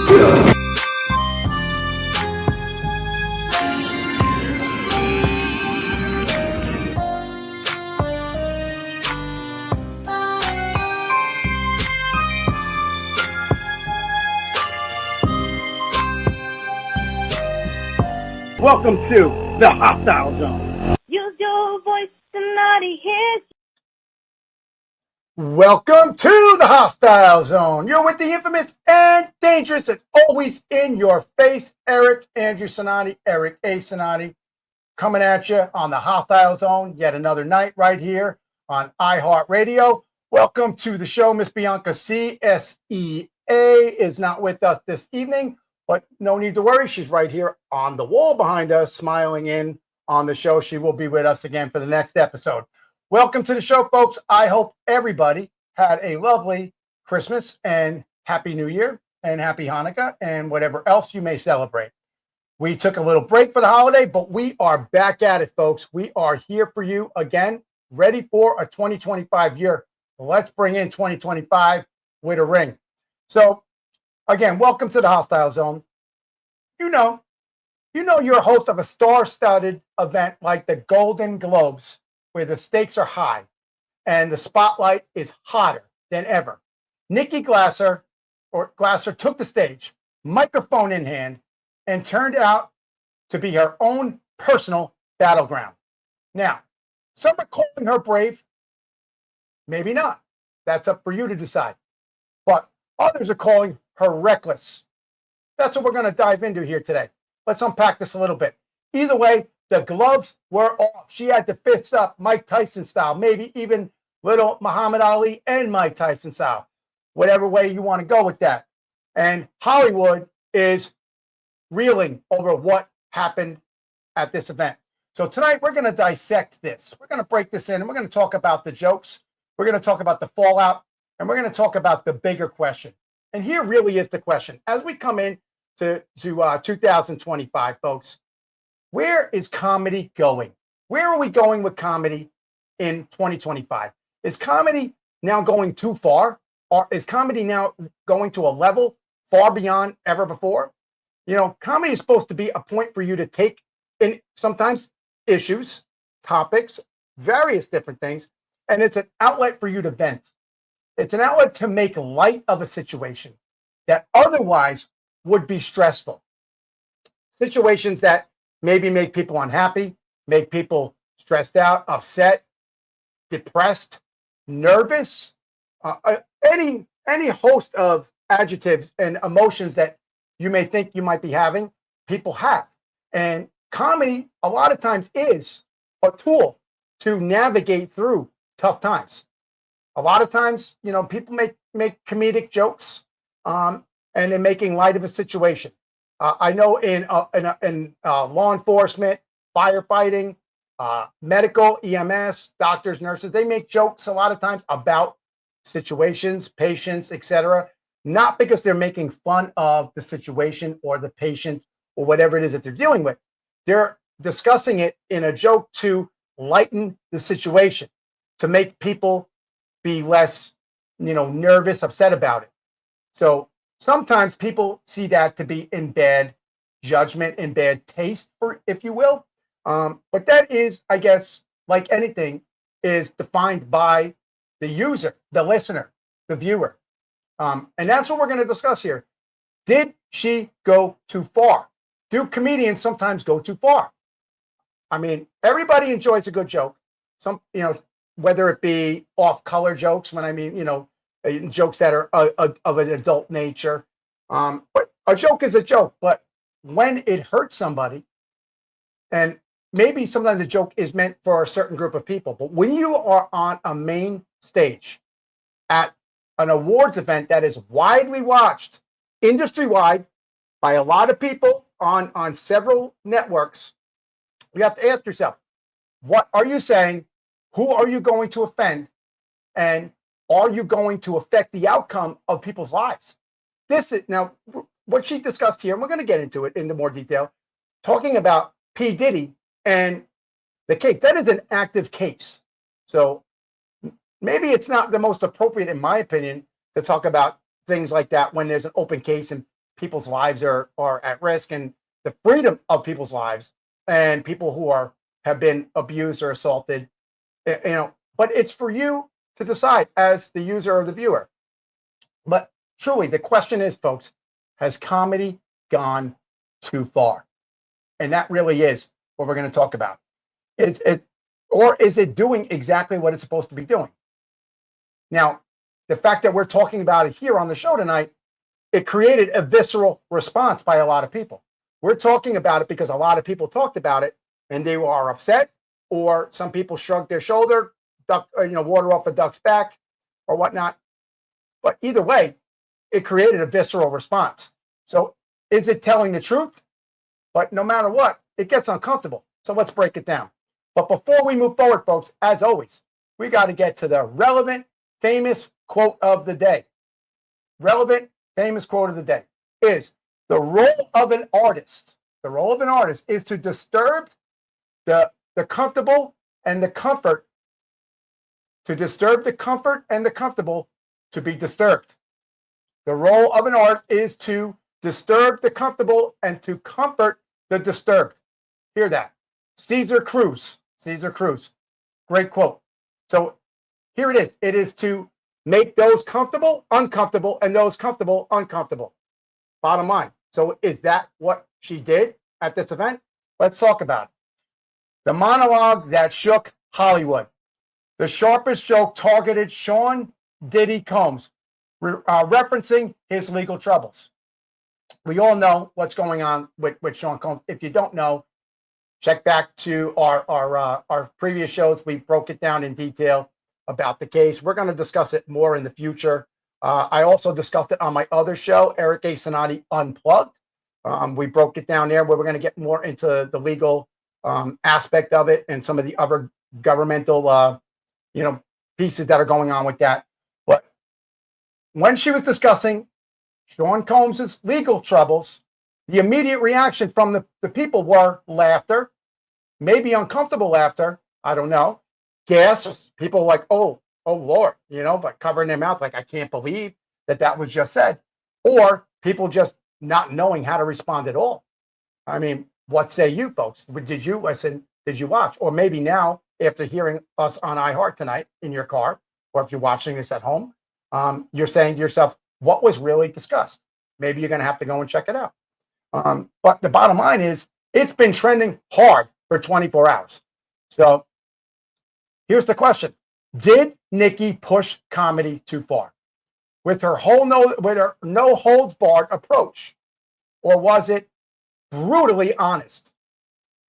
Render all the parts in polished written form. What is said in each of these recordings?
Welcome to the Hostile Zone. Use your voice tonight, hear. Welcome to the Hostile Zone. You're with the infamous and dangerous and always in your face, Eric Andrew Sonati, Eric A. Sonati, coming at you on the Hostile Zone yet another night right here on iHeartRadio. Welcome to the show. Miss Bianca CSEA is not with us this evening, but no need to worry. She's right here on the wall behind us, smiling in on the show. She will be with us again for the next episode. Welcome to the show, folks. I hope everybody had a lovely Christmas and Happy New Year and Happy Hanukkah and whatever else you may celebrate. We took a little break for the holiday, but we are back at it, folks. We are here for you again, ready for a 2025 year. Let's bring in 2025 with a ring. So, again, welcome to the Hostile Zone. You know you're a host of a star-studded event like the Golden Globes, where the stakes are high and the spotlight is hotter than ever. Nikki Glasser took the stage, microphone in hand, and turned out to be her own personal battleground. Now, some are calling her brave, maybe not. That's up for you to decide. But others are calling her reckless. That's what we're going to dive into here today. Let's unpack this a little bit. Either way, the gloves were off. She had to fist up Mike Tyson style, maybe even little Muhammad Ali and Mike Tyson style, whatever way you want to go with that. And Hollywood is reeling over what happened at this event. So tonight we're going to dissect this. We're going to break this in and we're going to talk about the jokes. We're going to talk about the fallout and we're going to talk about the bigger question. And here really is the question. As we come in to 2025, folks, where is comedy going? Where are we going with comedy in 2025? Is comedy now going too far? Or is comedy now going to a level far beyond ever before? You know, comedy is supposed to be a point for you to take in sometimes issues, topics, various different things, and it's an outlet for you to vent. It's an outlet to make light of a situation that otherwise would be stressful. Situations that maybe make people unhappy, make people stressed out, upset, depressed, nervous, any host of adjectives and emotions that you may think you might be having, people have. And comedy, a lot of times, is a tool to navigate through tough times. A lot of times, you know, people make comedic jokes, and they're making light of a situation. I know in law enforcement, firefighting, medical, EMS, doctors, nurses, they make jokes a lot of times about situations, patients, etc. Not because they're making fun of the situation or the patient or whatever it is that they're dealing with. They're discussing it in a joke to lighten the situation, to make people be less, nervous, upset about it. So sometimes people see that to be in bad judgment, in bad taste, or if you will. But that is, I guess, like anything, is defined by the user, the listener, the viewer. And that's what we're going to discuss here. Did she go too far? Do comedians sometimes go too far? I mean, everybody enjoys a good joke. Some, whether it be off-color jokes, when I mean, jokes that are of an adult nature. But a joke is a joke. But when it hurts somebody, and maybe sometimes the joke is meant for a certain group of people, but when you are on a main stage at an awards event that is widely watched, industry-wide, by a lot of people on several networks, you have to ask yourself, what are you saying? Who are you going to offend? And are you going to affect the outcome of people's lives? This is now what she discussed here, and we're going to get into it into more detail, talking about P. Diddy and the case. That is an active case. So maybe it's not the most appropriate, in my opinion, to talk about things like that when there's an open case and people's lives are at risk, and the freedom of people's lives, and people who have been abused or assaulted. But it's for you to decide as the user or the viewer. But truly, the question is, folks, has comedy gone too far? And that really is what we're going to talk about. Or is it doing exactly what it's supposed to be doing? Now, the fact that we're talking about it here on the show tonight, it created a visceral response by a lot of people. We're talking about it because a lot of people talked about it and they are upset, or some people shrugged their shoulder, water off a duck's back or whatnot. But either way, it created a visceral response. So is it telling the truth? But no matter what, it gets uncomfortable. So let's break it down. But before we move forward, folks, as always, we got to get to the relevant, famous quote of the day. Relevant, famous quote of the day is the role of an artist. The role of an artist is to disturb the comfortable and the comfort. To disturb the comfort and the comfortable to be disturbed. The role of an artist is to disturb the comfortable and to comfort the disturbed. Hear that. Cesar Cruz. Great quote. So here it is. It is to make those comfortable uncomfortable and those comfortable uncomfortable. Bottom line. So is that what she did at this event? Let's talk about it. The monologue that shook Hollywood. The sharpest joke targeted Sean Diddy Combs, referencing his legal troubles. We all know what's going on with Sean Combs. If you don't know, check back to our previous shows. We broke it down in detail about the case. We're going to discuss it more in the future. I also discussed it on my other show, Eric A. Sonati Unplugged. We broke it down there where we're going to get more into the legal aspect of it and some of the other governmental pieces that are going on with that. But when she was discussing Sean Combs' legal troubles, the immediate reaction from the people were laughter, maybe uncomfortable laughter. I don't know. Gasps. People like, oh Lord, but covering their mouth like, I can't believe that was just said. Or people just not knowing how to respond at all. I mean, what say you folks? Did you listen? Did you watch? Or maybe now, after hearing us on iHeart tonight in your car, or if you're watching this at home, you're saying to yourself, what was really discussed? Maybe you're going to have to go and check it out. But the bottom line is, it's been trending hard for 24 hours. So here's the question. Did Nikki push comedy too far with her no holds barred approach? Or was it brutally honest?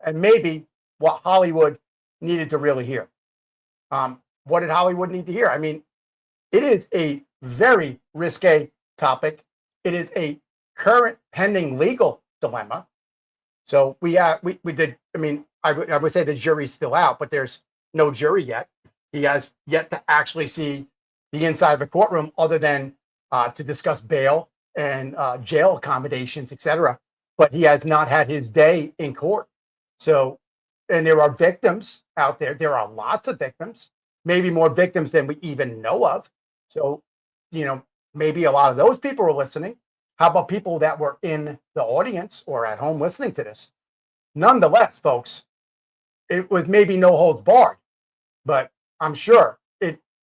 And maybe what Hollywood needed to really hear. What did Hollywood need to hear? I mean, it is a very risque topic. It is a current pending legal dilemma. So we did. I mean, I would say the jury's still out, but there's no jury yet. He has yet to actually see the inside of a courtroom, other than to discuss bail and jail accommodations, etc. But he has not had his day in court. So, and there are victims out there. There are lots of victims, maybe more victims than we even know of. So, maybe a lot of those people are listening. How about people that were in the audience or at home listening to this? Nonetheless, folks, it was maybe no holds barred, but I'm sure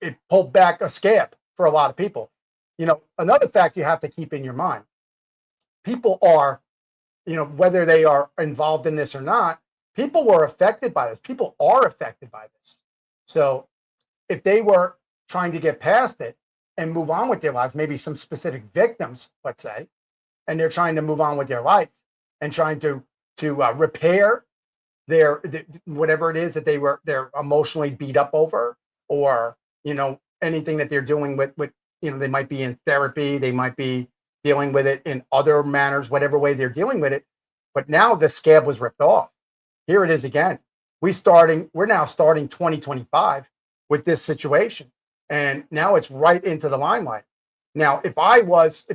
it pulled back a scab for a lot of people. Another fact you have to keep in your mind, people are, whether they are involved in this or not, people were affected by this. People are affected by this. So if they were trying to get past it and move on with their lives, maybe some specific victims, let's say, and they're trying to move on with their life and trying to repair their whatever it is that they're emotionally beat up over, or anything that they're doing with they might be in therapy, they might be dealing with it in other manners, whatever way they're dealing with it. But now the scab was ripped off. Here it is again. We're now starting 2025 with this situation, and now it's right into the limelight. Now, if I was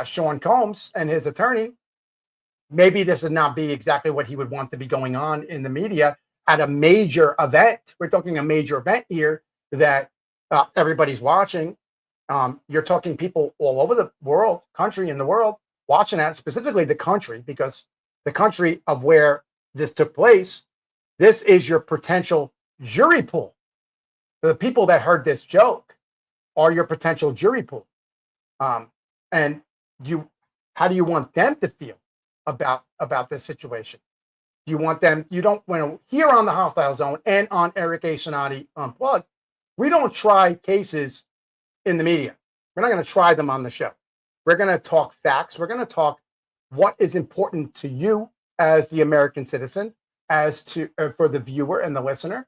Sean Combs and his attorney, maybe this would not be exactly what he would want to be going on in the media at a major event. We're talking a major event here that everybody's watching. You're talking people all over the world, country and the world, watching that, specifically the country, because the country of where this took place, this is your potential jury pool. The people that heard this joke are your potential jury pool. And how do you want them to feel about this situation? You want them, you don't want to, here on the Hostile Zone and on Eric A. Sonati Unplugged, we don't try cases in the media. We're not going to try them on the show. We're going to talk facts. We're going to talk what is important to you as the American citizen, as to for the viewer and the listener.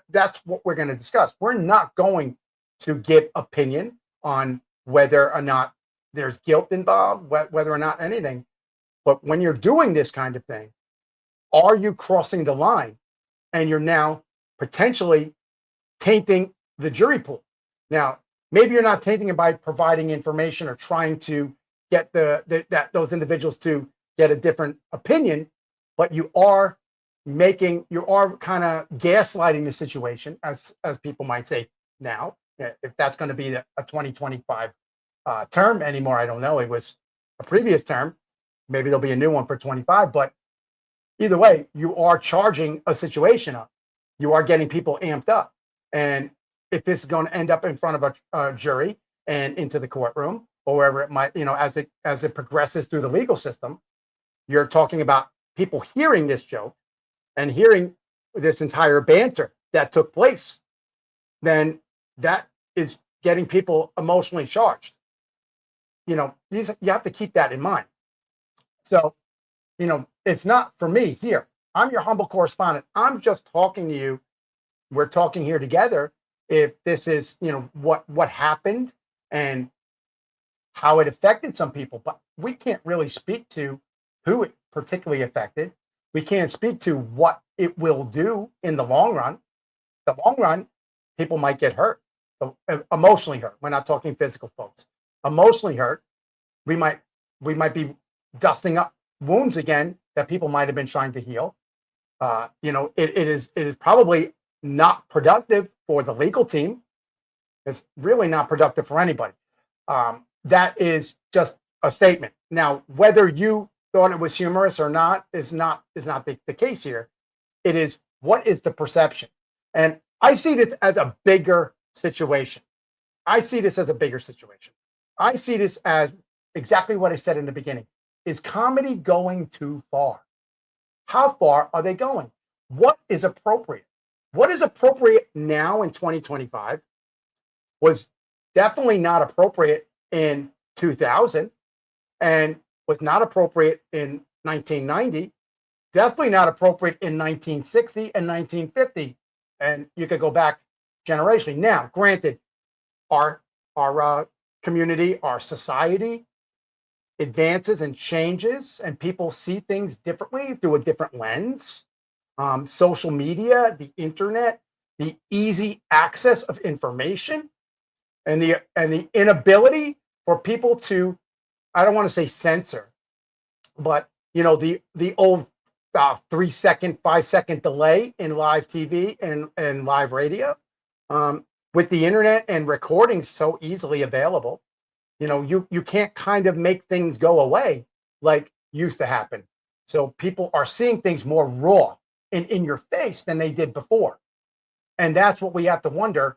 That's what we're going to discuss. We're not going to give opinion on whether or not there's guilt involved, whether or not anything. But when you're doing this kind of thing, are you crossing the line and you're now potentially tainting the jury pool? Now, maybe you're not tainting it by providing information or trying to get those individuals to get a different opinion, but you are kind of gaslighting the situation, as people might say now. If that's going to be a 2025 term anymore, I don't know. It was a previous term. Maybe there'll be a new one for 25, but either way, you are charging a situation up. You are getting people amped up. And if this is going to end up in front of a jury and into the courtroom or wherever it might, as it progresses through the legal system, you're talking about people hearing this joke and hearing this entire banter that took place, then that is getting people emotionally charged. You have to keep that in mind. So, it's not for me here. I'm your humble correspondent. I'm just talking to you. We're talking here together. If this is, what happened and how it affected some people, but we can't really speak to who it particularly affected. We can't speak to what it will do in the long run. The long run, people might get hurt, emotionally hurt. We're not talking physical, folks. Emotionally hurt. We might be dusting up wounds again that people might have been trying to heal. It is probably not productive for the legal team. It's really not productive for anybody. That is just a statement. Now, whether you thought it was humorous or not is not the case here. It is, what is the perception? And I see this as a bigger situation. I see this as exactly what I said in the beginning. Is comedy going too far? How far are they going? What is appropriate? What is appropriate now in 2025 was definitely not appropriate in 2000 and was not appropriate in 1990, definitely not appropriate in 1960 and 1950. And you could go back generationally. Now, granted, our community, our society advances and changes, and people see things differently through a different lens. Social media, the internet, the easy access of information, and the inability for people to, I don't want to say censor, but the old 3 second, 5 second delay in live TV and live radio, with the internet and recordings so easily available. You can't kind of make things go away like used to happen. So people are seeing things more raw and in your face than they did before. And that's what we have to wonder.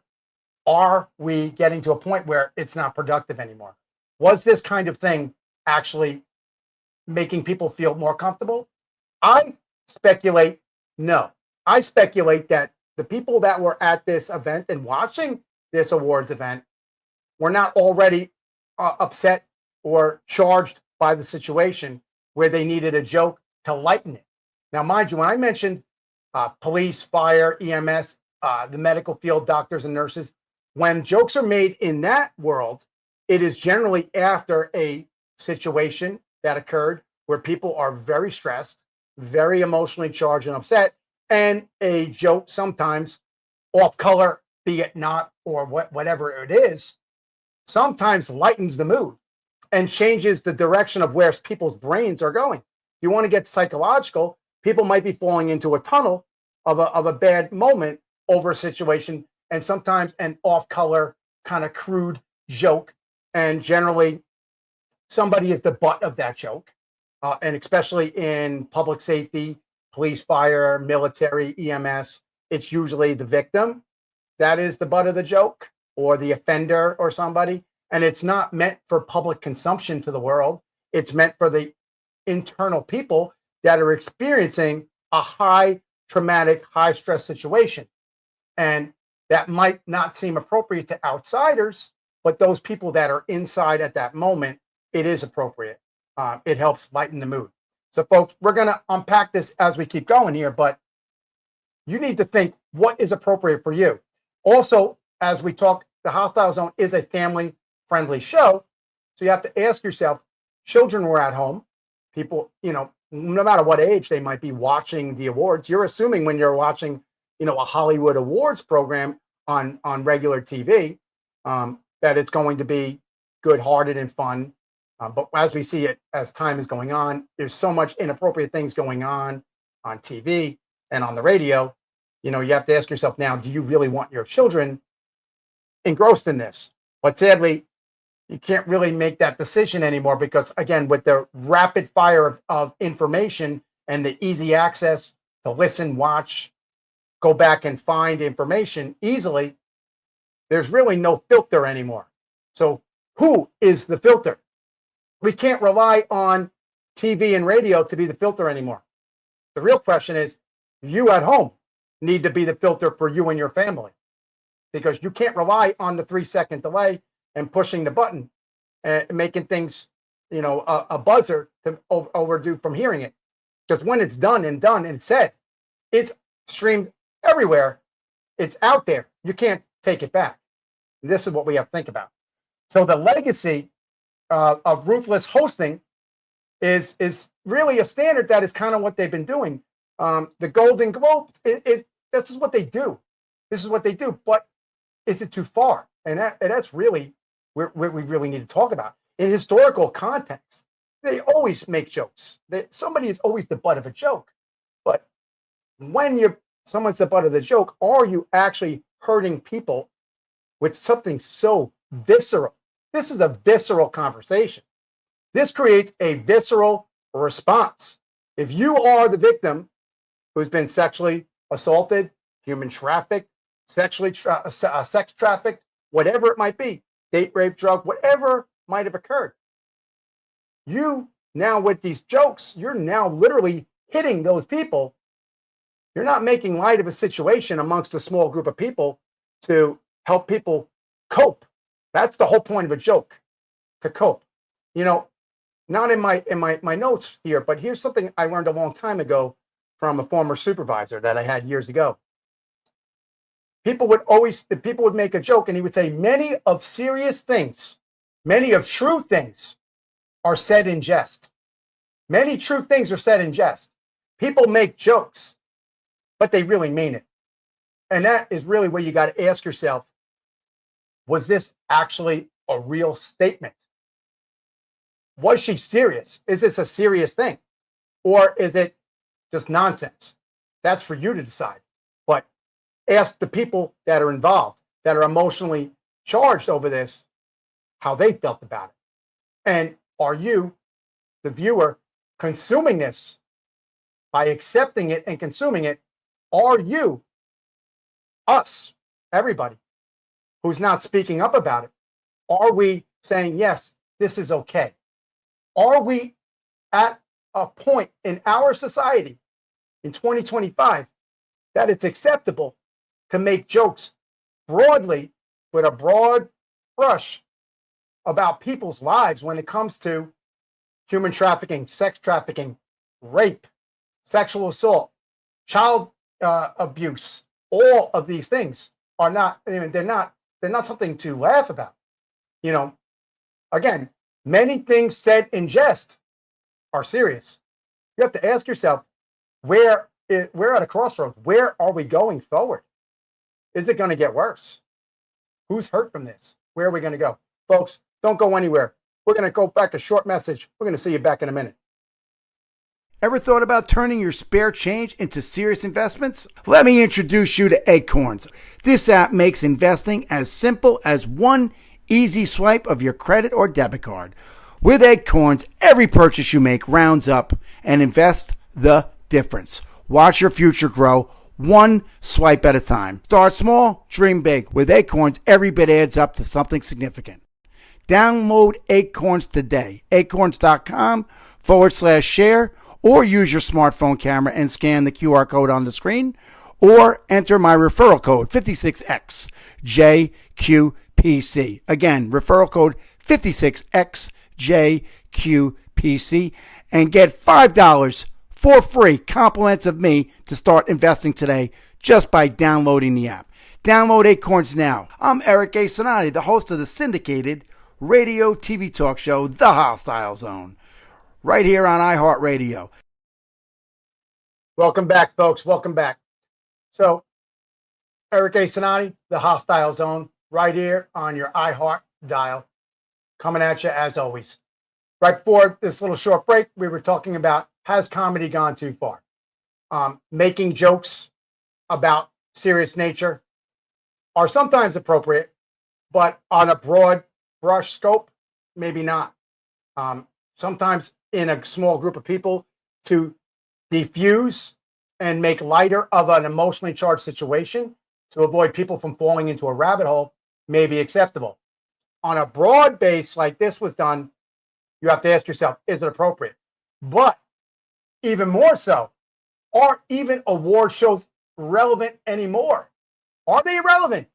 Are we getting to a point where it's not productive anymore? Was this kind of thing actually making people feel more comfortable? I speculate no. I speculate that the people that were at this event and watching this awards event were not already upset or charged by the situation where they needed a joke to lighten it. Now, mind you, when I mentioned police, fire, EMS, the medical field, doctors and nurses, when jokes are made in that world, it is generally after a situation that occurred where people are very stressed, very emotionally charged and upset, and a joke sometimes off color, be it not, or whatever it is, sometimes lightens the mood and changes the direction of where people's brains are going. You want to get psychological, people might be falling into a tunnel of a bad moment over a situation, and sometimes an off color kind of crude joke, and generally somebody is the butt of that joke, and especially in public safety, police, fire, military, EMS, it's usually the victim that is the butt of the joke or the offender or somebody. And it's not meant for public consumption to the world. It's meant for the internal people that are experiencing a high traumatic, high stress situation. And that might not seem appropriate to outsiders, but those people that are inside at that moment, it is appropriate. It helps lighten the mood. So folks, we're going to unpack this as we keep going here, but you need to think what is appropriate for you. Also, as we talk, the Hostile Zone is a family-friendly show. So you have to ask yourself, children were at home, people, no matter what age they might be watching the awards, you're assuming when you're watching, a Hollywood awards program on regular TV, that it's going to be good-hearted and fun. But as we see it, as time is going on, there's so much inappropriate things going on TV and on the radio. You have to ask yourself now, do you really want your children engrossed in this? But sadly, you can't really make that decision anymore because, again, with the rapid fire of information and the easy access to listen, watch, go back and find information easily, there's really no filter anymore. So who is the filter? We can't rely on TV and radio to be the filter anymore. The real question is, you at home need to be the filter for you and your family, because you can't rely on the 3-second delay and pushing the button and making things, a buzzer to overdue from hearing it. Because when it's done and it's said, it's streamed everywhere. It's out there. You can't take it back. This is what we have to think about. So the legacy of ruthless hosting is really a standard that is kind of what they've been doing. The Golden Globes, this is what they do. This is what they do. But is it too far? And that's really where we really need to talk about. In historical context, they always make jokes. Somebody is always the butt of a joke. But when someone's the butt of the joke, are you actually hurting people with something so visceral? This is a visceral conversation. This creates a visceral response. If you are the victim who's been sexually assaulted, human trafficked, sex trafficked, whatever it might be, date rape, drug, whatever might have occurred, you now with these jokes, you're now literally hitting those people. You're not making light of a situation amongst a small group of people to help people cope. That's the whole point of a joke, to cope. Not in my notes here, but here's something I learned a long time ago from a former supervisor that I had years ago. People would make a joke and he would say, many of serious things, many of true things are said in jest. Many true things are said in jest. People make jokes, but they really mean it. And that is really where you got to ask yourself, was this actually a real statement? Was she serious? Is this a serious thing? Or is it just nonsense? That's for you to decide. But ask the people that are involved, that are emotionally charged over this, how they felt about it. And are you, the viewer, consuming this? By accepting it and consuming it, are you, us, everybody, who's not speaking up about it, are we saying, yes, this is okay? Are we at a point in our society in 2025 that it's acceptable to make jokes broadly with a broad brush about people's lives when it comes to human trafficking, sex trafficking, rape, sexual assault, child abuse? All of these things are not, they're not something to laugh about. Again, many things said in jest are serious. You have to ask yourself, we're at a crossroads. Where are we going forward? Is it going to get worse? Who's hurt from this? Where are we going to go? Folks, don't go anywhere. We're going to go back a short message. We're going to see you back in a minute. Ever thought about turning your spare change into serious investments? Let me introduce you to Acorns. This app makes investing as simple as one easy swipe of your credit or debit card. With Acorns, every purchase you make rounds up and invest the difference. Watch your future grow one swipe at a time. Start small, dream big. With Acorns, every bit adds up to something significant. Download Acorns today. Acorns.com/share, or use your smartphone camera and scan the QR code on the screen, or enter my referral code 56XJQPC. Again, referral code 56XJQPC, and get $5 for free compliments of me to start investing today just by downloading the app. Download Acorns now. I'm Eric A. Sonati, the host of the syndicated radio TV talk show, The Hostile Zone, right here on iHeartRadio. Welcome back, folks. Welcome back. So, Eric A. Sonati, The Hostile Zone, right here on your iHeart dial, coming at you as always. Right before this little short break, we were talking about, has comedy gone too far? Making jokes about serious nature are sometimes appropriate, but on a broad brush scope, maybe not. Sometimes in a small group of people, to diffuse and make lighter of an emotionally charged situation to avoid people from falling into a rabbit hole may be acceptable. On a broad base like this was done, you have to ask yourself, is it appropriate? But even more so, are even award shows relevant anymore? Are they relevant?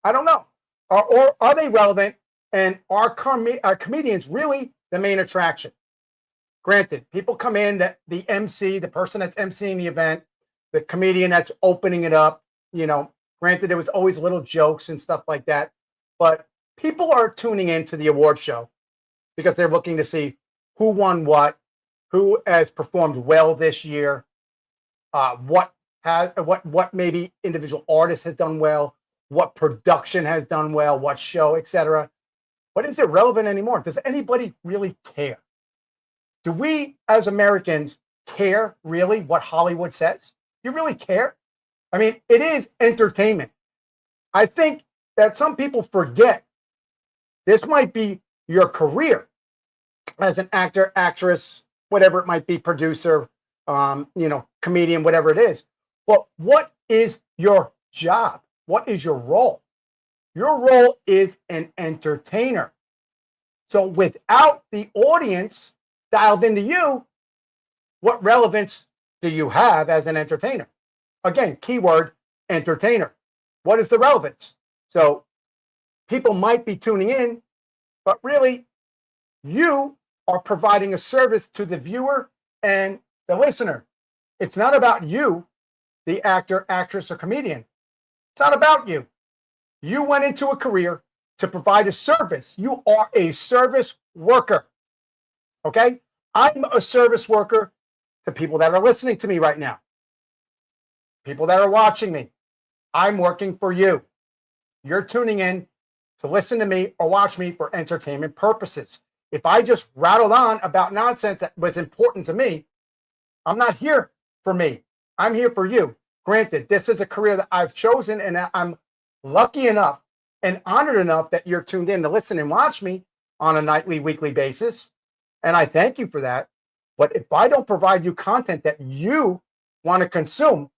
I don't know. Or are they relevant, and are comedians really the main attraction? Granted, people come in, that the MC, the person that's emceeing the event, the comedian that's opening it up, granted, there was always little jokes and stuff like that, but people are tuning into the award show because they're looking to see who won what, who has performed well this year, what maybe individual artist has done well, what production has done well, what show, etc. But is it relevant anymore? Does anybody really care? Do we as Americans care really what Hollywood says? You really care? I mean, it is entertainment. I think that some people forget this might be your career as an actor, actress, whatever it might be, producer, comedian, whatever it is. But what is your job? What is your role? Your role is an entertainer. So without the audience dialed into you, what relevance do you have as an entertainer? Again, keyword, entertainer. What is the relevance? So people might be tuning in, but really you are providing a service to the viewer and the listener. It's not about you, the actor, actress, or comedian. It's not about you. You went into a career to provide a service. You are a service worker. Okay? I'm a service worker to people that are listening to me right now, people that are watching me. I'm working for you. You're tuning in to listen to me or watch me for entertainment purposes. If I just rattled on about nonsense that was important to me, I'm not here for me. I'm here for you. Granted, this is a career that I've chosen, and I'm lucky enough and honored enough that you're tuned in to listen and watch me on a nightly, weekly basis. And I thank you for that. But if I don't provide you content that you want to consume,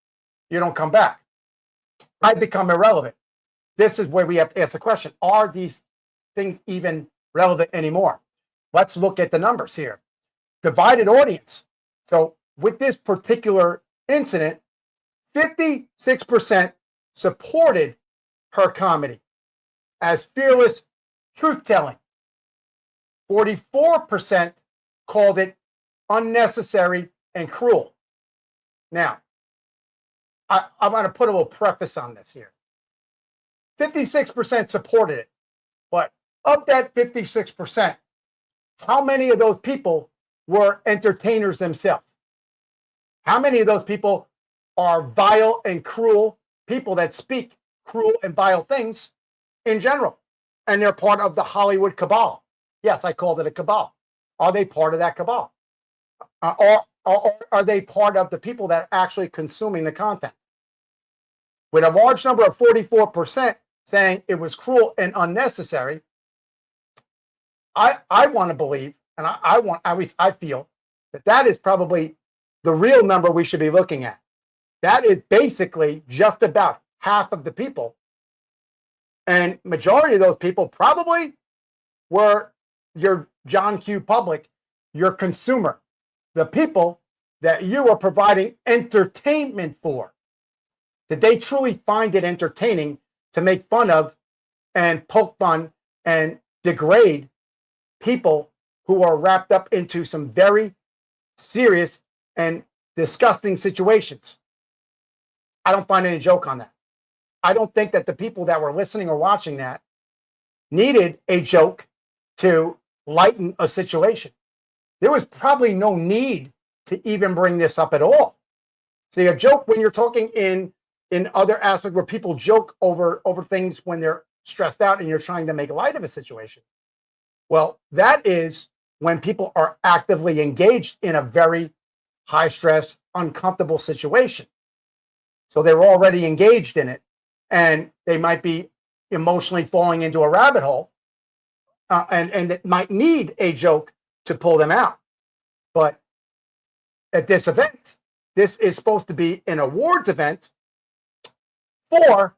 you don't come back. I become irrelevant. This is where we have to ask the question, are these things even relevant anymore? Let's look at the numbers here. Divided audience. So with this particular incident, 56% supported her comedy as fearless truth-telling. 44% called it unnecessary and cruel. Now, I want to put a little preface on this here. 56% supported it, but of that 56%, how many of those people were entertainers themselves? How many of those people are vile and cruel people that speak cruel and vile things in general? And they're part of the Hollywood cabal. Yes, I called it a cabal. Are they part of that cabal? Or are they part of the people that are actually consuming the content? With a large number of 44% saying it was cruel and unnecessary, I want to believe and at least I feel that is probably the real number we should be looking at. That is basically just about half of the people. And majority of those people probably were your John Q. public, your consumer, the people that you are providing entertainment for. Did they truly find it entertaining to make fun of and poke fun and degrade people who are wrapped up into some very serious and disgusting situations? I don't find any joke on that. I don't think that the people that were listening or watching that needed a joke to lighten a situation. There was probably no need to even bring this up at all. See, a joke when you're talking in other aspects where people joke over things when they're stressed out and you're trying to make light of a situation. Well, that is when people are actively engaged in a very high stress, uncomfortable situation. So they're already engaged in it, and they might be emotionally falling into a rabbit hole, and it might need a joke to pull them out. But at this event, this is supposed to be an awards event for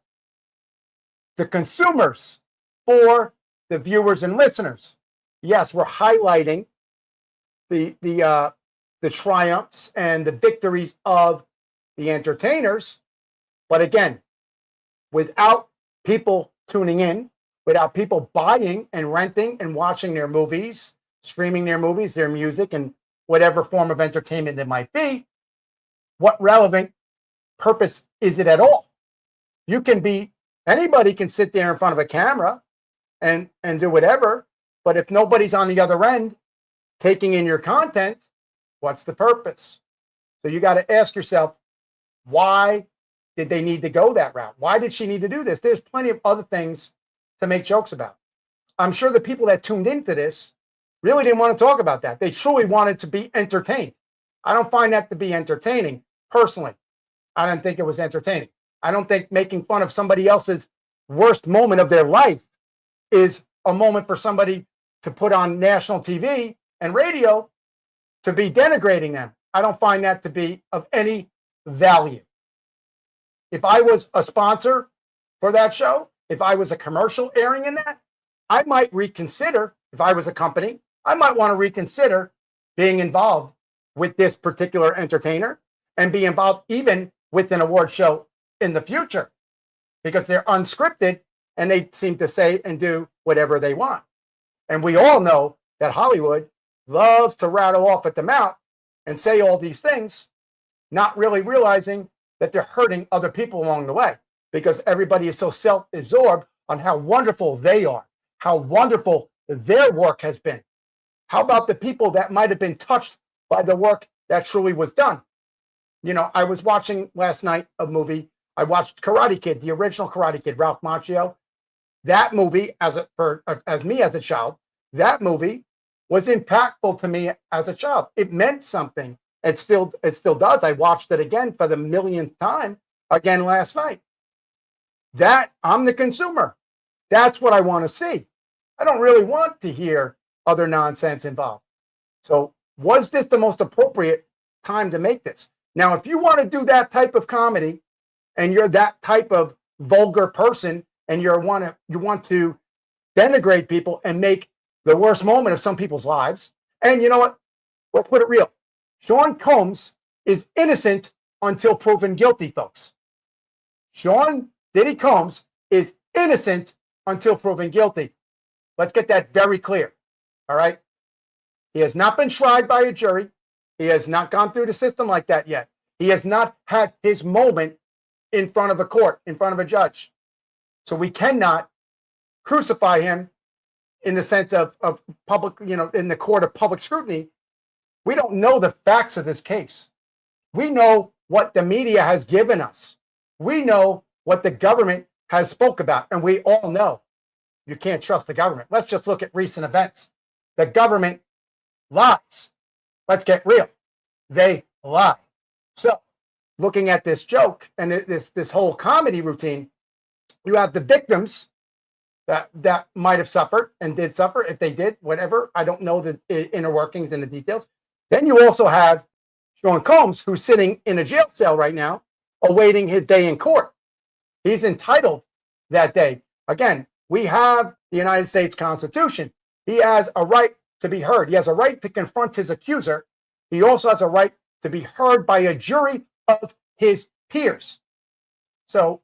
the consumers, for the viewers and listeners. Yes, we're highlighting the triumphs and the victories of the entertainers. But again, without people tuning in, without people buying and renting and watching their movies, streaming their movies, their music, and whatever form of entertainment it might be, what relevant purpose is it at all? Anybody can sit there in front of a camera and do whatever, but if nobody's on the other end taking in your content, what's the purpose? So you got to ask yourself, why did they need to go that route? Why did she need to do this? There's plenty of other things to make jokes about. I'm sure the people that tuned into this really didn't want to talk about that. They truly wanted to be entertained. I don't find that to be entertaining, personally. I don't think it was entertaining. I don't think making fun of somebody else's worst moment of their life is a moment for somebody to put on national TV and radio to be denigrating them. I don't find that to be of any value. If I was a sponsor for that show, if I was a commercial airing in that, I might reconsider. If I was a company, I might want to reconsider being involved with this particular entertainer and be involved even with an award show in the future, because they're unscripted and they seem to say and do whatever they want. And we all know that Hollywood loves to rattle off at the mouth and say all these things, not really realizing that they're hurting other people along the way, because everybody is so self-absorbed on how wonderful they are, how wonderful their work has been. How about the people that might have been touched by the work that truly was done? You know, I was watching last night a movie. I watched Karate Kid, the original Karate Kid, Ralph Macchio. That movie, as a child, that movie was impactful to me as a child. It meant something. It still does. I watched it again for the millionth time again last night. That I'm the consumer. That's what I want to see. I don't really want to hear other nonsense involved. So was this the most appropriate time to make this? Now, if you want to do that type of comedy and you're that type of vulgar person and you want to denigrate people and make the worst moment of some people's lives, and you know what? Let's put it real. Sean Combs is innocent until proven guilty, folks. Sean Diddy Combs is innocent until proven guilty. Let's get that very clear. All right? He has not been tried by a jury. He has not gone through the system like that yet. He has not had his moment in front of a court, in front of a judge. So we cannot crucify him in the sense of public, in the court of public scrutiny. We don't know the facts of this case. We know what the media has given us. We know what the government has spoke about. And we all know you can't trust the government. Let's just look at recent events. The government lies. Let's get real. They lie. So looking at this joke and this whole comedy routine, you have the victims that might have suffered and did suffer. If they did, whatever, I don't know the inner workings and the details. Then you also have Sean Combs, who's sitting in a jail cell right now, awaiting his day in court. He's entitled that day. Again, we have the United States Constitution. He has a right to be heard. He has a right to confront his accuser. He also has a right to be heard by a jury of his peers. So,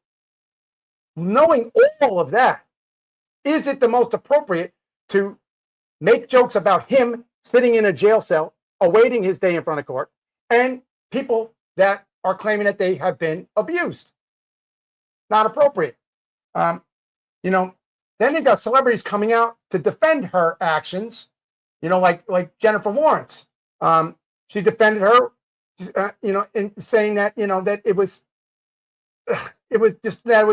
knowing all of that, is it the most appropriate to make jokes about him sitting in a jail cell awaiting his day in front of court and people that are claiming that they have been abused? Not appropriate. You know, then you got celebrities coming out to defend her actions, you know, like Jennifer Lawrence. She defended her, you know, in saying that, you know, that it was just that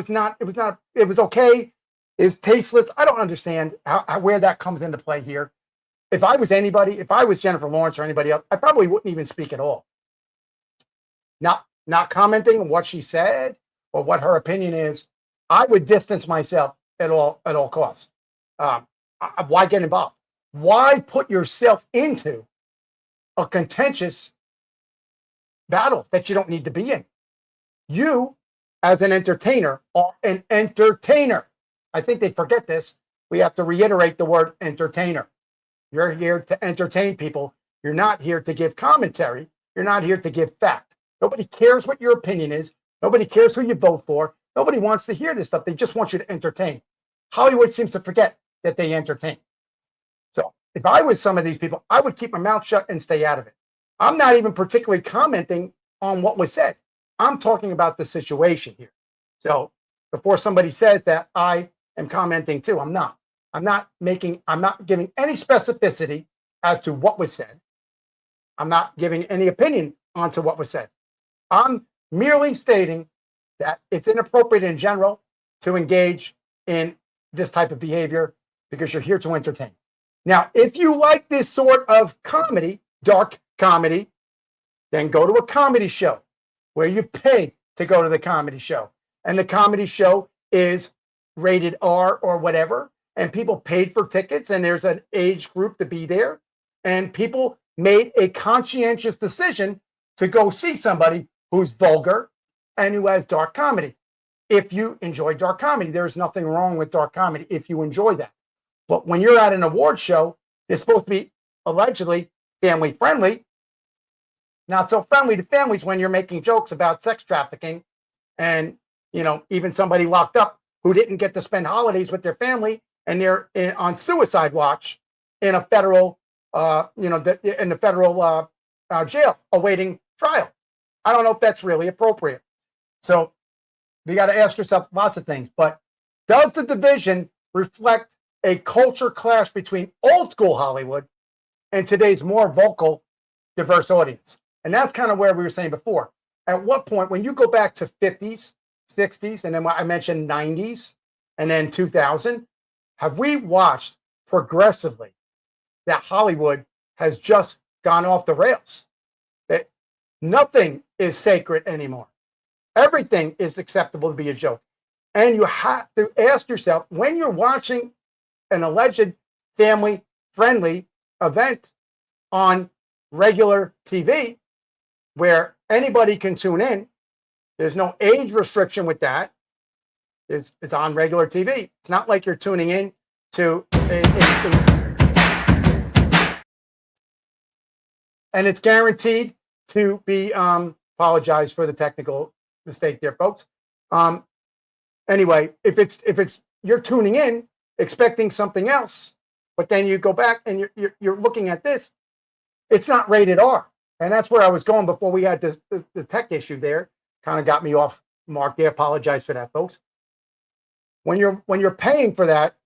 it was okay. It was tasteless. I don't understand where that comes into play here. If I was anybody, if I was Jennifer Lawrence or anybody else, I probably wouldn't even speak at all. Not commenting on what she said or what her opinion is. I would distance myself at all costs. Why get involved? Why put yourself into a contentious battle that you don't need to be in? You, as an entertainer, are an entertainer. I think they forget this. We have to reiterate the word entertainer. You're here to entertain people. You're not here to give commentary. You're not here to give fact. Nobody cares what your opinion is. Nobody cares who you vote for. Nobody wants to hear this stuff. They just want you to entertain. Hollywood seems to forget that they entertain. So if I was some of these people, I would keep my mouth shut and stay out of it. I'm not even particularly commenting on what was said. I'm talking about the situation here. So before somebody says that I am commenting too, I'm not. I'm not giving any specificity as to what was said. I'm not giving any opinion onto what was said. I'm merely stating that it's inappropriate in general to engage in this type of behavior because you're here to entertain. Now, if you like this sort of comedy, dark comedy, then go to a comedy show where you pay to go to the comedy show. And the comedy show is rated R or whatever. And people paid for tickets and there's an age group to be there. And people made a conscientious decision to go see somebody who's vulgar and who has dark comedy. If you enjoy dark comedy, there's nothing wrong with dark comedy if you enjoy that. But when you're at an award show, it's supposed to be allegedly family friendly. Not so friendly to families when you're making jokes about sex trafficking and, you know, even somebody locked up who didn't get to spend holidays with their family and they're on suicide watch in a federal, in the federal jail awaiting trial. I don't know if that's really appropriate. So you got to ask yourself lots of things. But does the division reflect a culture clash between old school Hollywood and today's more vocal, diverse audience? And that's kind of where we were saying before. At what point, when you go back to 50s, 60s, and then I mentioned 90s, and then 2000, have we watched progressively that Hollywood has just gone off the rails? That nothing is sacred anymore. Everything is acceptable to be a joke. And you have to ask yourself, when you're watching an alleged family-friendly event on regular TV, where anybody can tune in, there's no age restriction with that. It's on regular TV. It's not like you're tuning in to and it's guaranteed to be apologize for the technical mistake there, folks. Anyway, if it's you're tuning in expecting something else, but then you go back and you're looking at this, it's not rated R. And that's where I was going before we had the tech issue there. Kind of got me off mark there. Apologize for that, folks. When you're paying for that,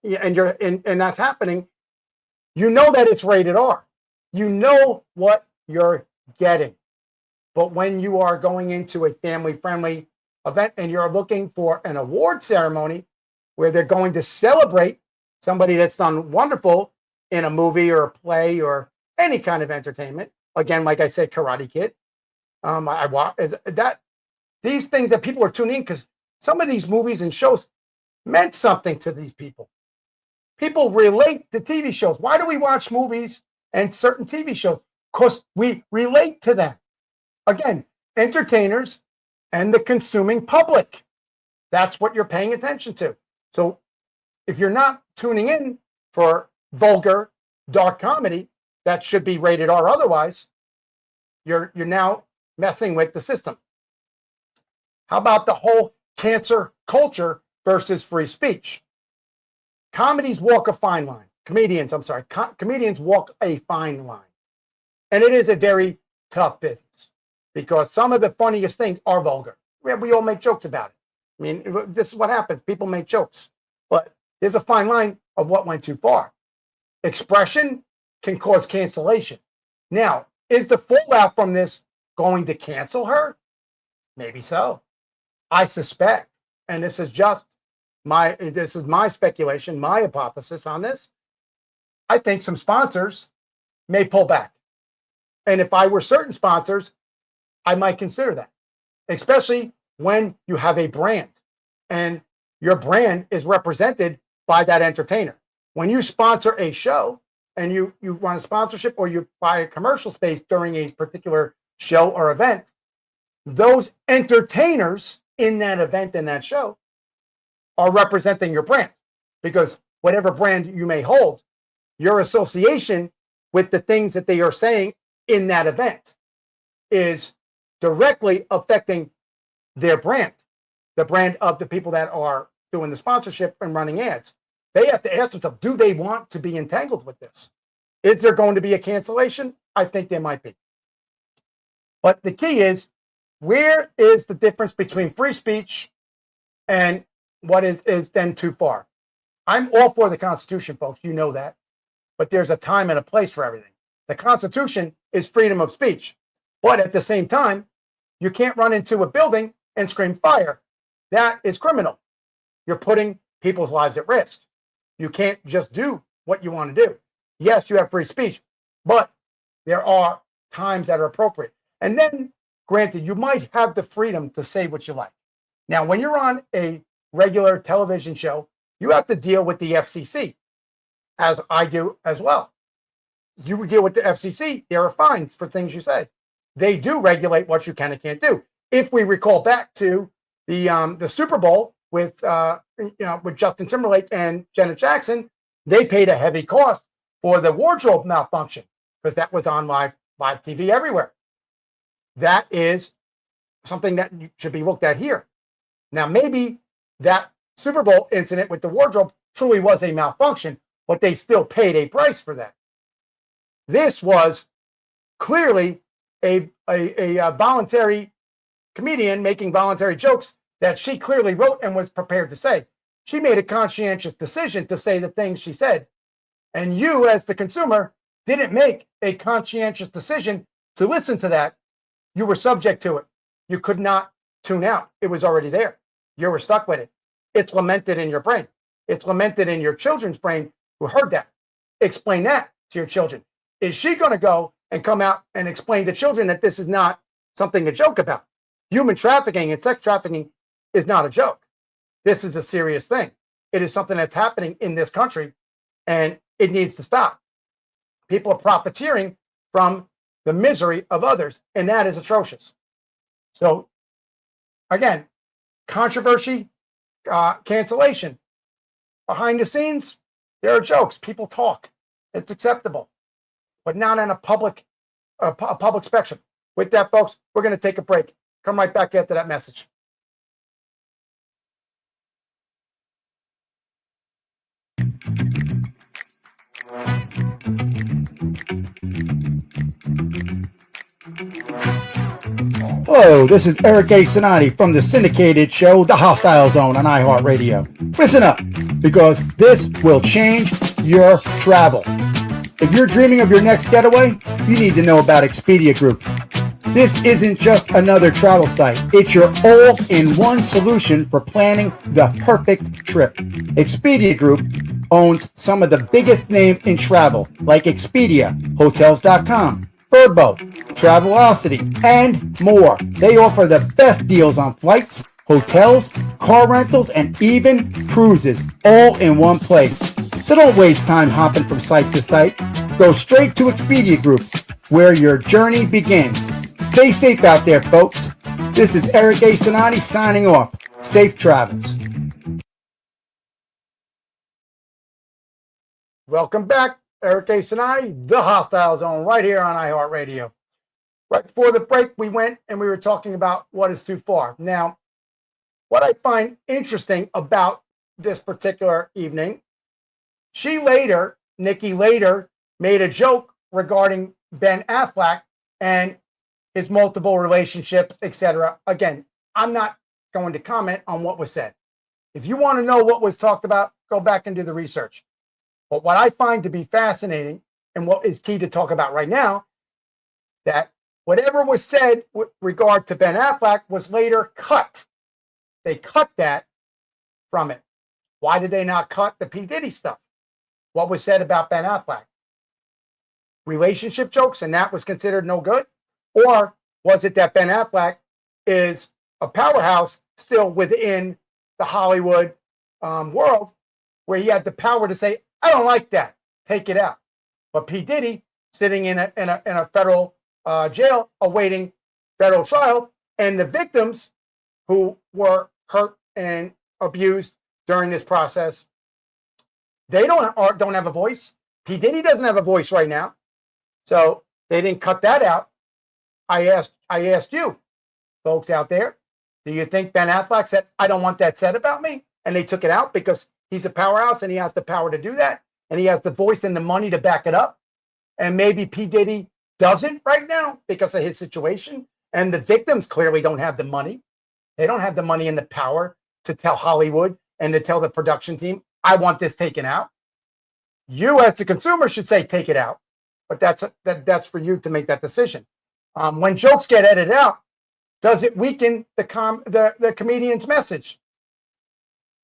and that's happening, you know that it's rated R. You know what you're getting. But when you are going into a family-friendly event and you're looking for an award ceremony where they're going to celebrate somebody that's done wonderful in a movie or a play or any kind of entertainment, again, like I said, Karate Kid, I watch that these things that people are tuning in because some of these movies and shows meant something to these people. People relate to TV shows. Why do we watch movies and certain TV shows? Because we relate to them. Again, entertainers and the consuming public. That's what you're paying attention to. So if you're not tuning in for vulgar, dark comedy that should be rated R otherwise, you're now messing with the system. How about the whole cancer culture versus free speech? Comedians walk a fine line. Comedians walk a fine line. And it is a very tough business because some of the funniest things are vulgar. We all make jokes about it. I mean, this is what happens. People make jokes. But there's a fine line of what went too far. Expression can cause cancellation. Now, is the fallout from this going to cancel her? Maybe so. I suspect, and this is my speculation, my hypothesis on this. I think some sponsors may pull back. And if I were certain sponsors, I might consider that, especially when you have a brand and your brand is represented by that entertainer. When you sponsor a show and you run a sponsorship or you buy a commercial space during a particular show or event, those entertainers in that event and that show are representing your brand, because whatever brand you may hold, your association with the things that they are saying in that event is directly affecting their brand, the brand of the people that are doing the sponsorship and running ads. They have to ask themselves, do they want to be entangled with this? Is there going to be a cancellation? I think there might be. But the key is, where is the difference between free speech and what is then too far? I'm all for the Constitution, folks. You know that. But there's a time and a place for everything. The Constitution is freedom of speech. But at the same time, you can't run into a building and scream fire. That is criminal. You're putting people's lives at risk. You can't just do what you want to do. Yes, you have free speech, but there are times that are appropriate. And then, granted, you might have the freedom to say what you like. Now, when you're on a regular television show, you have to deal with the FCC, as I do as well. You deal with the FCC, there are fines for things you say. They do regulate what you can and can't do. If we recall back to the Super Bowl with Justin Timberlake and Janet Jackson, they paid a heavy cost for the wardrobe malfunction because that was on live TV everywhere. That is something that should be looked at here. Now, maybe that Super Bowl incident with the wardrobe truly was a malfunction, but they still paid a price for that. This was clearly a voluntary comedian making voluntary jokes that she clearly wrote and was prepared to say. She made a conscientious decision to say the things she said. And you, as the consumer, didn't make a conscientious decision to listen to that. You were subject to it. You could not tune out. It was already there. You were stuck with it. It's lamented in your brain. It's lamented in your children's brain who heard that. Explain that to your children. Is she going to go and come out and explain to children that this is not something to joke about? Human trafficking and sex trafficking is not a joke. This is a serious thing. It is something that's happening in this country, and it needs to stop. People are profiteering from the misery of others, and that is atrocious. So, again, controversy, cancellation. Behind the scenes, there are jokes. People talk. It's acceptable, but not on a public spectrum. With that, folks, we're going to take a break. Come right back after that message. Hello, this is Eric A. Sinati from the syndicated show, The Hostile Zone on iHeartRadio. Listen up, because this will change your travel. If you're dreaming of your next getaway, you need to know about Expedia Group. This isn't just another travel site. It's your all-in-one solution for planning the perfect trip. Expedia Group owns some of the biggest names in travel, like Expedia, Hotels.com, Vrbo, Travelocity, and more. They offer the best deals on flights, hotels, car rentals, and even cruises, all in one place. So don't waste time hopping from site to site. Go straight to Expedia Group, where your journey begins. Stay safe out there, folks. This is Eric A. Sonati signing off. Safe travels. Welcome back. Eric A. Sonati, The Hostile Zone, right here on iHeartRadio. Right before the break, we went and we were talking about what is too far. Now, what I find interesting about this particular evening, Nikki later made a joke regarding Ben Affleck and his multiple relationships, etc. Again, I'm not going to comment on what was said. If you want to know what was talked about, go back and do the research. But what I find to be fascinating and what is key to talk about right now, that whatever was said with regard to Ben Affleck was later cut. They cut that from it. Why did they not cut the P. Diddy stuff? What was said about Ben Affleck? Relationship jokes, and that was considered no good? Or was it that Ben Affleck is a powerhouse still within the Hollywood world, where he had the power to say, I don't like that, take it out. But P. Diddy, sitting in a federal jail awaiting federal trial, and the victims who were hurt and abused during this process, they don't have a voice. P. Diddy doesn't have a voice right now, so they didn't cut that out. I asked you, folks out there, do you think Ben Affleck said, I don't want that said about me? And they took it out because he's a powerhouse and he has the power to do that. And he has the voice and the money to back it up. And maybe P. Diddy doesn't right now because of his situation. And the victims clearly don't have the money. They don't have the money and the power to tell Hollywood and to tell the production team, I want this taken out. You as the consumer should say, take it out. But that's for you to make that decision. When jokes get edited out, does it weaken the comedian's message?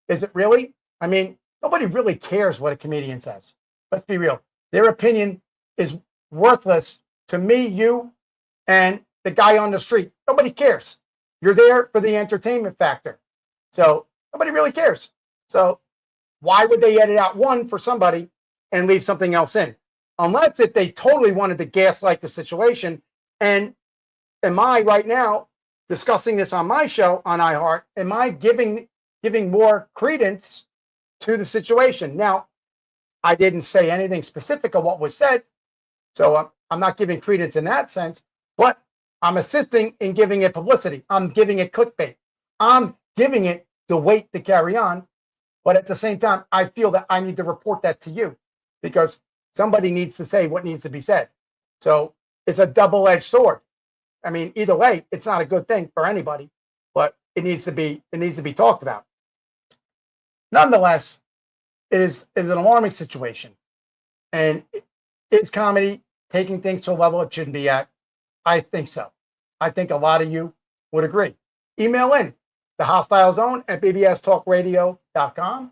Is it really? I mean, nobody really cares what a comedian says. Let's be real. Their opinion is worthless to me, you, and the guy on the street. Nobody cares. You're there for the entertainment factor. So nobody really cares. So why would they edit out one for somebody and leave something else in? Unless if they totally wanted to gaslight the situation. And am I right now discussing this on my show on iHeart? Am I giving more credence to the situation? Now, I didn't say anything specific of what was said, so I'm not giving credence in that sense, but I'm assisting in giving it publicity. I'm giving it clickbait. I'm giving it the weight to carry on. But at the same time, I feel that I need to report that to you because somebody needs to say what needs to be said. So it's a double-edged sword. I mean, either way, it's not a good thing for anybody, but it needs to be talked about. Nonetheless, it is an alarming situation. And is comedy taking things to a level it shouldn't be at? I think so. I think a lot of you would agree. Email in the Hostile Zone at bbstalkradio.com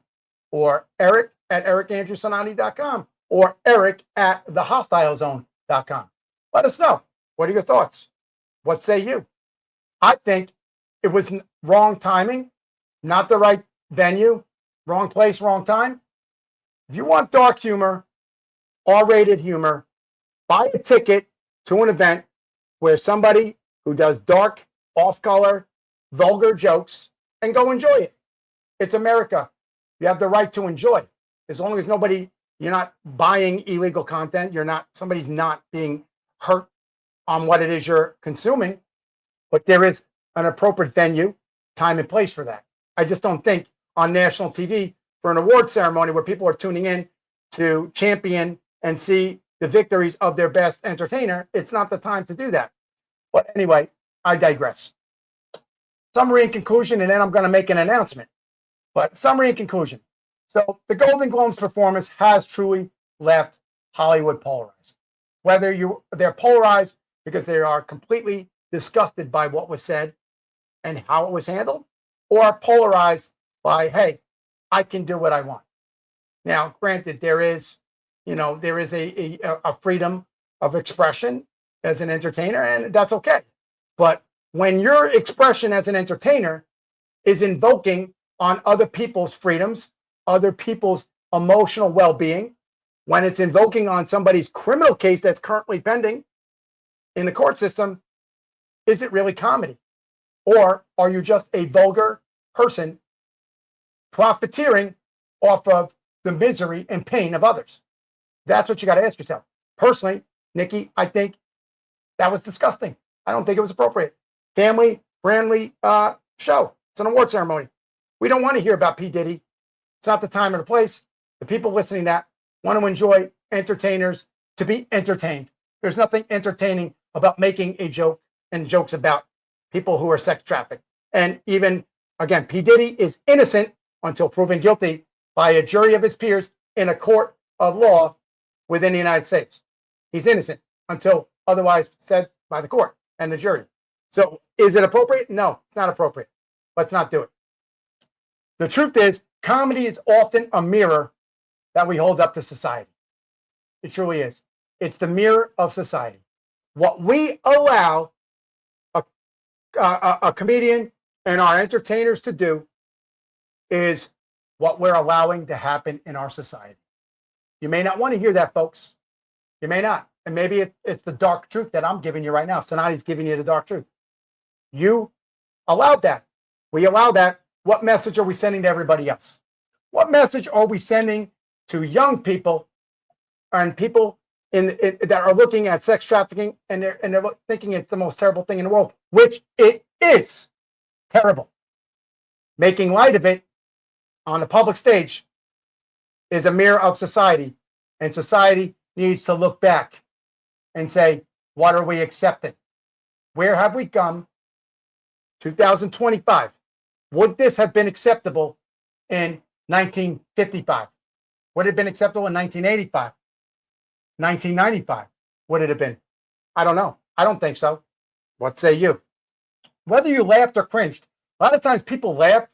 or Eric at ericandrewsonati.com or Eric at thehostilezone.com. Let us know. What are your thoughts? What say you? I think it was wrong timing, not the right venue, wrong place, wrong time. If you want dark humor, R-rated humor, buy a ticket to an event where somebody who does dark, off-color, vulgar jokes and go enjoy it. It's America. You have the right to enjoy. As long as you're not buying illegal content, somebody's not being hurt on what it is you're consuming, but there is an appropriate venue, time and place for that. I just don't think on national TV for an award ceremony where people are tuning in to champion and see the victories of their best entertainer, it's not the time to do that. But anyway, I digress. Summary and conclusion, and then I'm going to make an announcement. But summary and conclusion. So the Golden Globes performance has truly left Hollywood polarized. Whether they're polarized because they are completely disgusted by what was said and how it was handled, or polarized by, hey, I can do what I want. Now, granted, there is a freedom of expression as an entertainer, and that's okay. But when your expression as an entertainer is invoking on other people's freedoms, other people's emotional well-being, when it's invoking on somebody's criminal case that's currently pending in the court system, is it really comedy? Or are you just a vulgar person profiteering off of the misery and pain of others? That's what you got to ask yourself. Personally, Nikki, I think that was disgusting. I don't think it was appropriate. Family friendly show. It's an award ceremony. We don't want to hear about P. Diddy. It's not the time or the place. The people listening to that want to enjoy entertainers to be entertained. There's nothing entertaining about making a joke and jokes about people who are sex trafficked. And even, again, P. Diddy is innocent until proven guilty by a jury of his peers in a court of law within the United States. He's innocent until otherwise said by the court and the jury. So is it appropriate? No, it's not appropriate. Let's not do it. The truth is, comedy is often a mirror that we hold up to society. It truly is. It's the mirror of society. What we allow a comedian and our entertainers to do is what we're allowing to happen in our society. You may not want to hear that, folks. You may not. And maybe it's the dark truth that I'm giving you right now. Sonati's giving you the dark truth. You allowed that. We allow that. What message are we sending to everybody else? What message are we sending to young people and people that are looking at sex trafficking and they're thinking it's the most terrible thing in the world, which it is terrible. Making light of it on the public stage is a mirror of society, and society needs to look back and say, what are we accepting? Where have we come? 2025. Would this have been acceptable in 1955? Would it have been acceptable in 1985? 1995? Would it have been? I don't know. I don't think so. What say you? Whether you laughed or cringed, a lot of times people laugh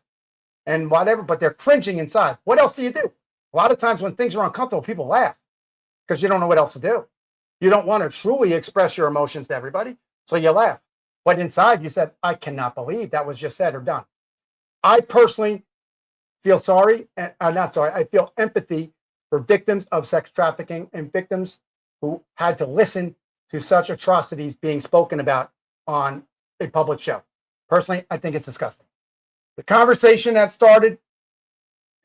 and whatever, but they're cringing inside. What else do you do? A lot of times when things are uncomfortable, people laugh because you don't know what else to do. You don't want to truly express your emotions to everybody, so you laugh. But inside you said, I cannot believe that was just said or done. I personally feel sorry, and not sorry, I feel empathy for victims of sex trafficking and victims who had to listen to such atrocities being spoken about on a public show. Personally, I think it's disgusting. The conversation that started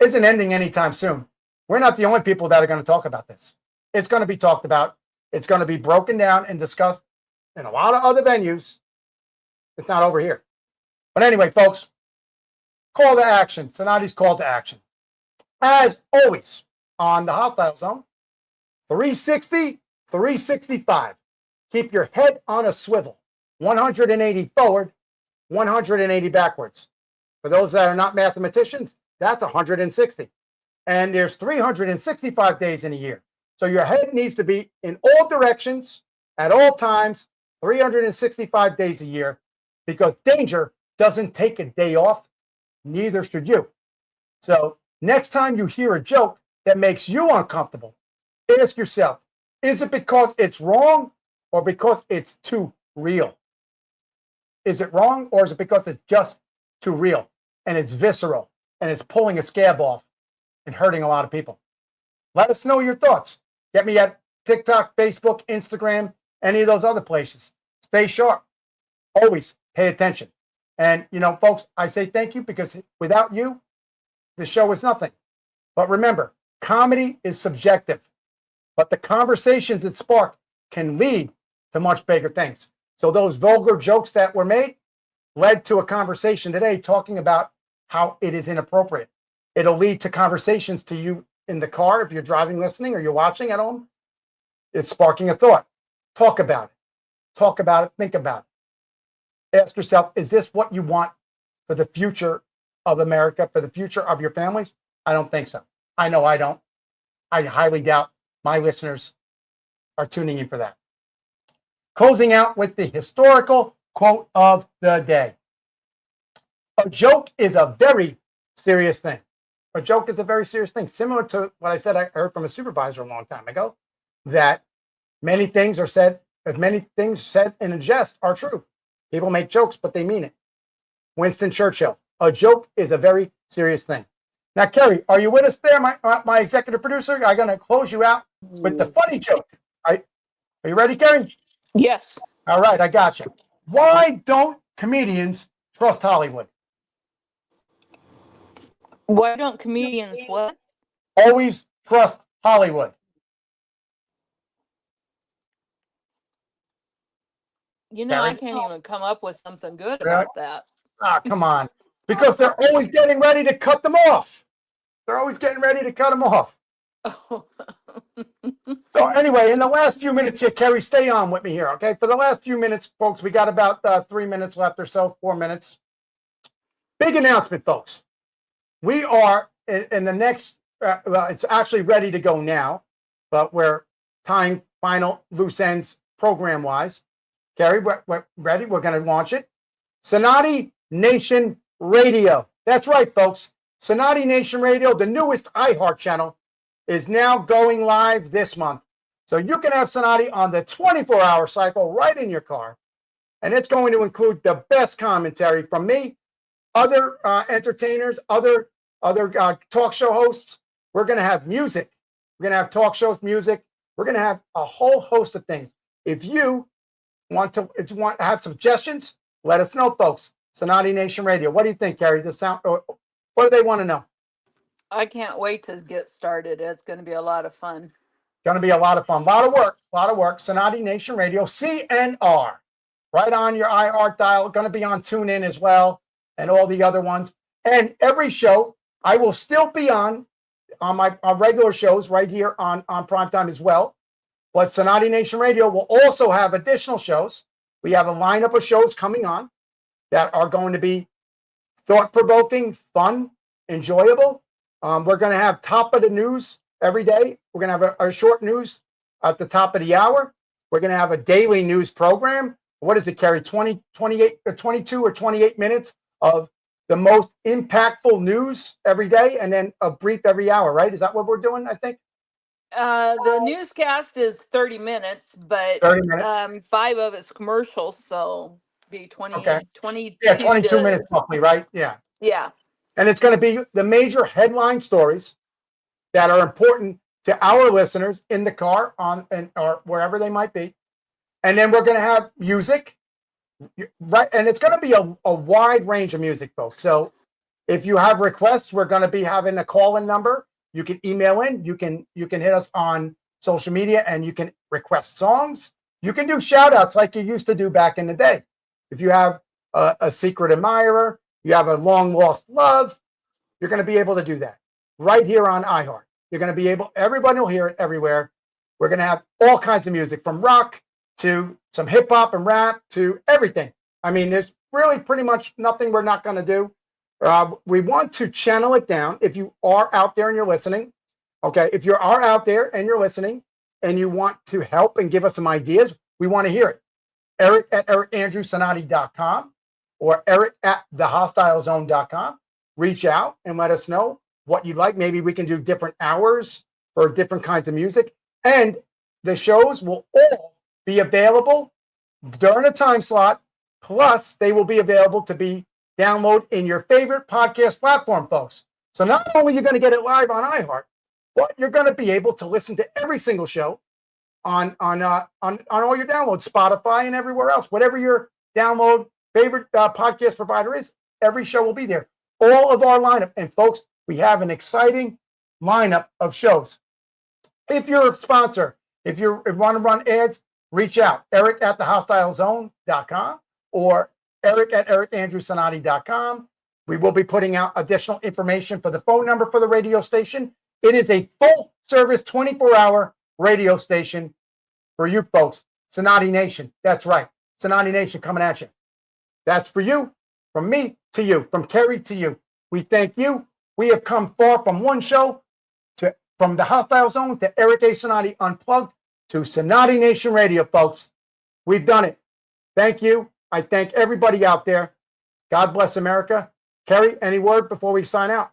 isn't ending anytime soon. We're not the only people that are going to talk about this. It's going to be talked about. It's going to be broken down and discussed in a lot of other venues. It's not over here. But anyway, folks, call to action. Sonati's call to action. As always, on the Hostile Zone, 360, 365. Keep your head on a swivel. 180 forward, 180 backwards. For those that are not mathematicians, that's 160. And there's 365 days in a year. So your head needs to be in all directions at all times, 365 days a year, because danger doesn't take a day off. Neither should you. So next time you hear a joke that makes you uncomfortable, ask yourself, is it because it's wrong or because it's too real? Is it wrong or is it because it's just too real and it's visceral and it's pulling a scab off and hurting a lot of people? Let us know your thoughts. Get me at TikTok, Facebook, Instagram, any of those other places. Stay sharp. Always pay attention. And, you know, folks, I say thank you because without you, the show is nothing. But remember, comedy is subjective, but the conversations it spark can lead to much bigger things. So those vulgar jokes that were made led to a conversation today talking about how it is inappropriate. It'll lead to conversations to you in the car if you're driving, listening, or you're watching at home. It's sparking a thought. Talk about it. Talk about it. Think about it. Ask yourself, is this what you want for the future of America, for the future of your families? I don't think so. I know I don't. I highly doubt my listeners are tuning in for that. Closing out with the historical quote of the day. A joke is a very serious thing. A joke is a very serious thing. Similar to what I said I heard from a supervisor a long time ago, that many things said in a jest are true. People make jokes, but they mean it. Winston Churchill, A joke is a very serious thing. Now, Kerry, are you with us there, my executive producer? I'm going to close you out with the funny joke. All right. Are you ready, Kerry? Yes. All right, I got you. Why don't comedians trust Hollywood? Why don't comedians what? Always trust Hollywood. You know, Barry? I can't even come up with something good Really? about that. Ah, come on. Because they're always getting ready to cut them off. They're always getting ready to cut them off. So anyway, in the last few minutes here, Kerry, stay on with me here, okay? For the last few minutes, folks, we got about 3 minutes left or so, 4 minutes. Big announcement, folks. We are in the next, well, it's actually ready to go now, but we're tying final loose ends program-wise. Kerry, we're ready. We're going to launch it. Sonati Nation Radio. That's right, folks. Sonati Nation Radio, the newest iHeart channel, is now going live this month. So you can have Sonati on the 24-hour cycle right in your car. And it's going to include the best commentary from me, other entertainers, other talk show hosts. We're going to have music. We're going to have talk shows, music. We're going to have a whole host of things. If you want to have suggestions, let us know, folks. Sonati Nation Radio. What do you think, Kerry? What do they want to know? I can't wait to get started. It's going to be a lot of fun. Going to be a lot of fun. A lot of work. Sonati Nation Radio, CNR. Right on your iHeart dial. Going to be on TuneIn as well, and all the other ones. And every show, I will still be on my regular shows right here on Primetime as well. But Sonati Nation Radio will also have additional shows. We have a lineup of shows coming on that are going to be thought-provoking, fun, enjoyable. We're going to have top of the news every day. We're going to have a short news at the top of the hour. We're going to have a daily news program. What is it, Kerry? 22 or 28 minutes of the most impactful news every day, and then a brief every hour, right? Is that what we're doing, I think? The newscast is 30 minutes, but 30 minutes. 5 of it's commercials, so be 20, Okay. 22. Yeah, 22 minutes roughly, right? Yeah. Yeah. And it's going to be the major headline stories that are important to our listeners in the car or wherever they might be. And then we're going to have music, right? And it's going to be a wide range of music, folks. So if you have requests, we're going to be having a call-in number. You can email in. You can hit us on social media, and you can request songs. You can do shout-outs like you used to do back in the day. If you have a secret admirer, you have a long-lost love, you're going to be able to do that right here on iHeart. You're going to be able, everybody will hear it everywhere. We're going to have all kinds of music, from rock to some hip hop and rap to everything. I mean, there's really pretty much nothing we're not going to do. We want to channel it down. If you are out there and you're listening, okay, if you are out there and you're listening and you want to help and give us some ideas, we want to hear it. Eric at ericandrewsonati.com or Eric at thehostilezone.com. Reach out and let us know what you'd like. Maybe we can do different hours for different kinds of music. And the shows will all be available during a time slot. Plus, they will be available to be downloaded in your favorite podcast platform, folks. So not only are you going to get it live on iHeart, but you're going to be able to listen to every single show on all your downloads, Spotify and everywhere else. Whatever your download favorite podcast provider is, every show will be there. All of our lineup. And folks, we have an exciting lineup of shows. If you're a sponsor, if you want to run ads, reach out. Eric at thehostilezone.com or Eric at ericandrewsonati.com. We will be putting out additional information for the phone number for the radio station. It is a full service 24-hour radio station for you folks. Sonati Nation. That's right. Sonati Nation coming at you. That's for you, from me to you, from Kerry to you. We thank you. We have come far from one show from the Hostile Zone to Eric A. Sonati Unplugged to Sonati Nation Radio, folks. We've done it. Thank you. I thank everybody out there. God bless America. Kerry, any word before we sign out?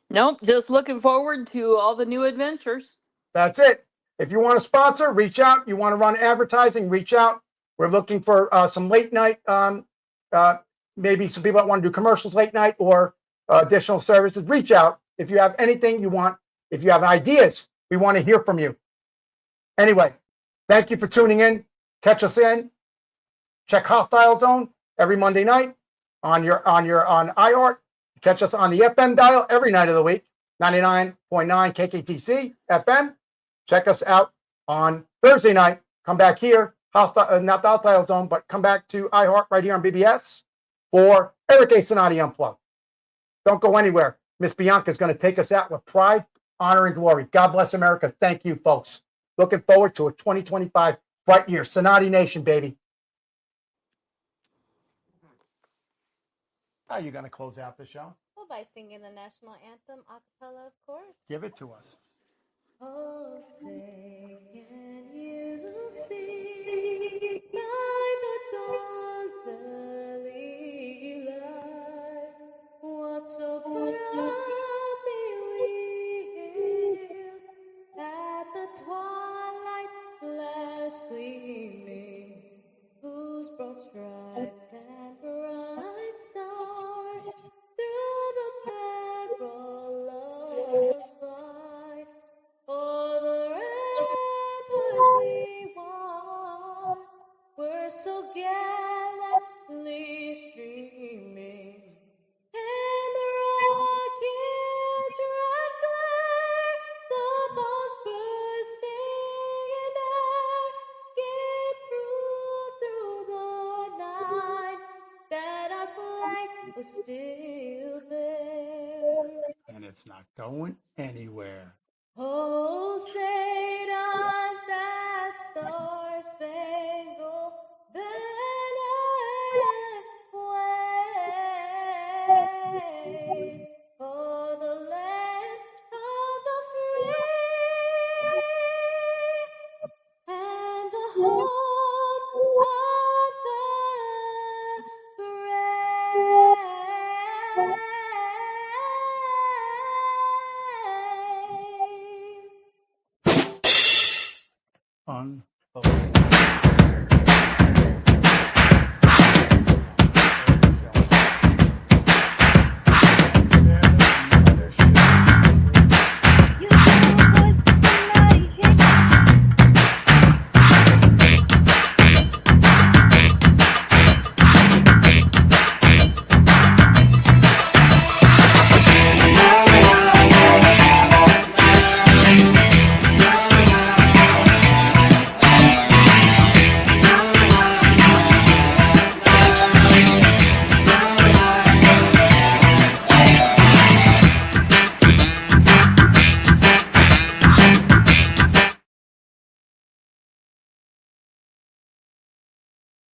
Nope. Just looking forward to all the new adventures. That's it. If you want to sponsor, reach out. You want to run advertising, reach out. We're looking for some late night maybe some people that want to do commercials late night or additional services, reach out. If you have anything you want, if you have ideas, we want to hear from you. Anyway, thank you for tuning in. Catch us in. Check Hostile Zone every Monday night on iHeart. Catch us on the FM dial every night of the week, 99.9 KKTC FM. Check us out on Thursday night. Come back here, not the Hostile Zone, but come back to iHeart right here on BBS for Eric A. Sonati Unplugged. Don't go anywhere. Miss Bianca is going to take us out with pride, honor, and glory. God bless America. Thank you, folks. Looking forward to a 2025 bright year. Sonati Nation, baby. How are you going to close out the show? Well, by singing the national anthem a cappella, of course. Give it to us. Oh, say, can you see by the dawn's early light what so proudly we hailed at the twilight flash gleaming, whose broad stripes and bright stars through the perilous fight o'er the ramparts we won were so gallantly streaming, and the rockets' red glare, the bombs bursting in air, gave proof through the night that our flag was still there. And it's not going anywhere. Oh, say does that star-spangled banner wave o'er the land of the free and the home of the brave? Unbelievable.